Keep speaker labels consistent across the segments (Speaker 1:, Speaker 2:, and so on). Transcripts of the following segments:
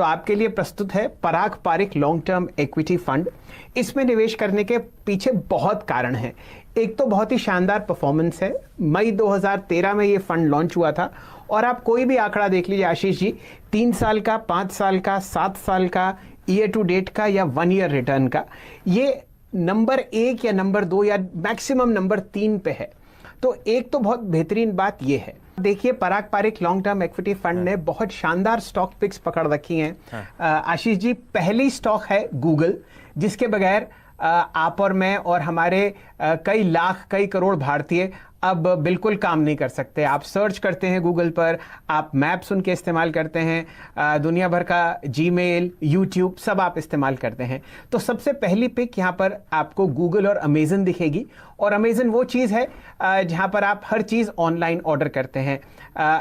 Speaker 1: आपके लिए प्रस्तुत है Parag Parikh long term equity fund. इसमें निवेश करने के पीछे बहुत कारण हैं। एक तो बहुत ही शानदार परफॉर्मेंस है। मई 2013 में ये फंड लॉन्च हुआ था और आप कोई भी आंकड़ा देख लीजिए आशीष जी, 3 साल का, 5 साल का, 7 साल का, ईयर टू डेट का या 1 ईयर रिटर्न का, ये नंबर 1 या नंबर 2 या मैक्सिमम नंबर 3 पे है। तो एक तो बहुत बेहतरीन बात ये है। देखिए, Parag Parikh long term equity fund ने बहुत शानदार स्टॉक पिक्स पकड़ रखी हैं। आशीष जी, पहली स्टॉक है गूगल, जिसके बगैर आप और मैं और हमारे कई लाख कई करोड़ भारतीय अब बिल्कुल काम नहीं कर सकते। आप सर्च करते हैं गूगल पर, आप मैप्स उनके इस्तेमाल करते हैं, दुनिया भर का जीमेल, यूट्यूब सब आप इस्तेमाल करते हैं। तो सबसे पहली पिक यहाँ पर आपको गूगल और अमेजन दिखेगी। और अमेजन वो चीज़ है जहाँ पर आप हर चीज़ ऑनलाइन ऑर्डर करते हैं।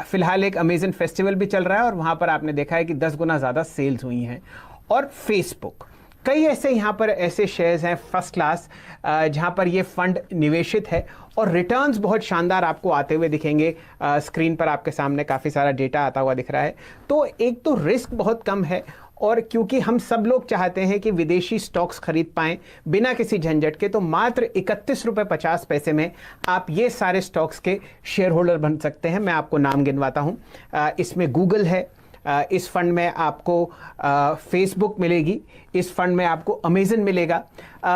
Speaker 1: फिलहाल एक अमेजन फेस्टिवल भी चल रहा है और वहाँ पर आपने देखा है कि 10 गुना ज़्यादा सेल्स हुई हैं। और फेसबुक, कई ऐसे यहाँ पर ऐसे शेयर्स हैं फर्स्ट क्लास जहाँ पर ये फंड निवेशित है और रिटर्न्स बहुत शानदार आपको आते हुए दिखेंगे। स्क्रीन पर आपके सामने काफ़ी सारा डेटा आता हुआ दिख रहा है। तो एक तो रिस्क बहुत कम है, और क्योंकि हम सब लोग चाहते हैं कि विदेशी स्टॉक्स खरीद पाएं बिना किसी झंझट के, तो मात्र 31 रुपये 50 पैसे में आप ये सारे स्टॉक्स के शेयर होल्डर बन सकते हैं। मैं आपको नाम गिनवाता हूँ। इसमें गूगल है, इस फंड में आपको फेसबुक मिलेगी, इस फंड में आपको अमेजन मिलेगा,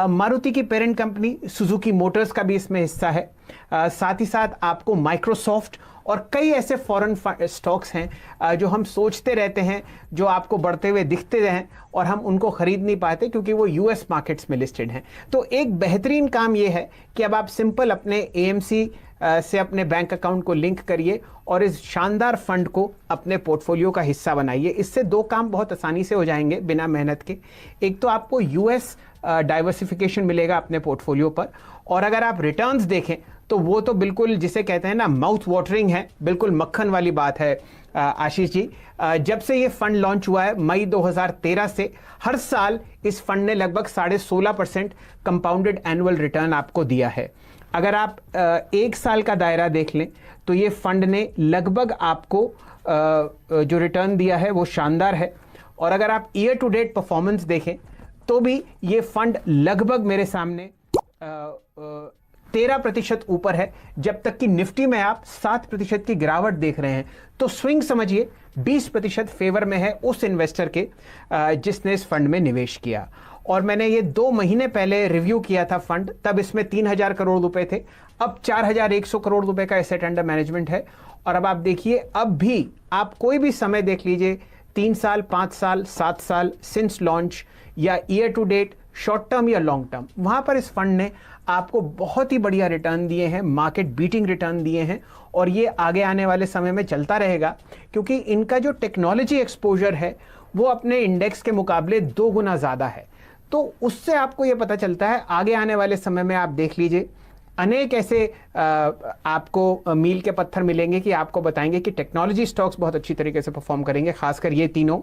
Speaker 1: मारुति की पेरेंट कंपनी सुजुकी मोटर्स का भी इसमें हिस्सा है, साथ ही साथ आपको माइक्रोसॉफ्ट और कई ऐसे फॉरेन स्टॉक्स हैं जो हम सोचते रहते हैं, जो आपको बढ़ते हुए दिखते हैं और हम उनको खरीद नहीं पाते क्योंकि वो यूएस मार्केट्स में लिस्टेड हैं। तो एक बेहतरीन काम ये है कि अब आप सिंपल अपने एएमसी से अपने बैंक अकाउंट को लिंक करिए और इस शानदार फंड को अपने पोर्टफोलियो का हिस्सा बनाइए। इससे 2 काम बहुत आसानी से हो जाएंगे बिना मेहनत के। एक तो आपको यूएस डाइवर्सिफिकेशन मिलेगा अपने पोर्टफोलियो पर, और अगर आप रिटर्न्स देखें तो वो तो बिल्कुल जिसे कहते हैं ना माउथ वाटरिंग है, बिल्कुल मक्खन वाली बात है। आशीष जी, जब से ये फंड लॉन्च हुआ है मई 2013 से, हर साल इस फंड ने लगभग 16.5% कंपाउंडेड एनुअल रिटर्न आपको दिया है। अगर आप 1 साल का दायरा देख लें तो ये फंड ने लगभग आपको जो रिटर्न दिया है वो शानदार है। और अगर आप ईयर टू डेट परफॉर्मेंस देखें तो भी ये फंड लगभग मेरे सामने 13% ऊपर है, जब तक कि निफ्टी में आप 7% की गिरावट देख रहे हैं। तो स्विंग समझिए 20% फेवर में है उस इन्वेस्टर के जिसने इस फंड में निवेश किया। और मैंने ये 2 महीने पहले रिव्यू किया था फंड, तब इसमें 3000 करोड़ रुपए थे, अब 4100 करोड़ रुपए का एसेट अंडर मैनेजमेंट है। और अब आप देखिए, अब भी आप कोई भी समय देख लीजिए, 3 साल, 5 साल, 7 साल सिंस लॉन्च, या year to date, short term या लॉन्ग टर्म, वहां पर इस फंड ने आपको बहुत ही बढ़िया रिटर्न दिए हैं, मार्केट बीटिंग रिटर्न दिए हैं। और ये आगे आने वाले समय में चलता रहेगा क्योंकि इनका जो टेक्नोलॉजी एक्सपोजर है वो अपने इंडेक्स के मुकाबले 2 गुना ज़्यादा है। तो उससे आपको ये पता चलता है आगे आने वाले समय में आप देख लीजिए, अनेक ऐसे आपको मील के पत्थर मिलेंगे कि आपको बताएंगे कि टेक्नोलॉजी स्टॉक्स बहुत अच्छी तरीके से परफॉर्म करेंगे, खासकर ये तीनों,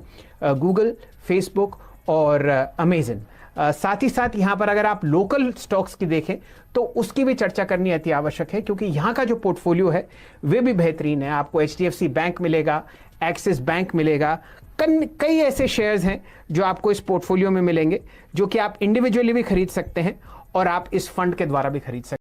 Speaker 1: गूगल, फेसबुक और अमेजन। साथ ही साथ यहाँ पर अगर आप लोकल स्टॉक्स की देखें तो उसकी भी चर्चा करनी अति आवश्यक है, क्योंकि यहाँ का जो पोर्टफोलियो है वे भी बेहतरीन है। आपको एचडीएफसी बैंक मिलेगा, एक्सिस बैंक मिलेगा, कई ऐसे शेयर्स हैं जो आपको इस पोर्टफोलियो में मिलेंगे, जो कि आप इंडिविजुअली भी खरीद सकते हैं और आप इस फंड के द्वारा भी खरीद सकते हैं।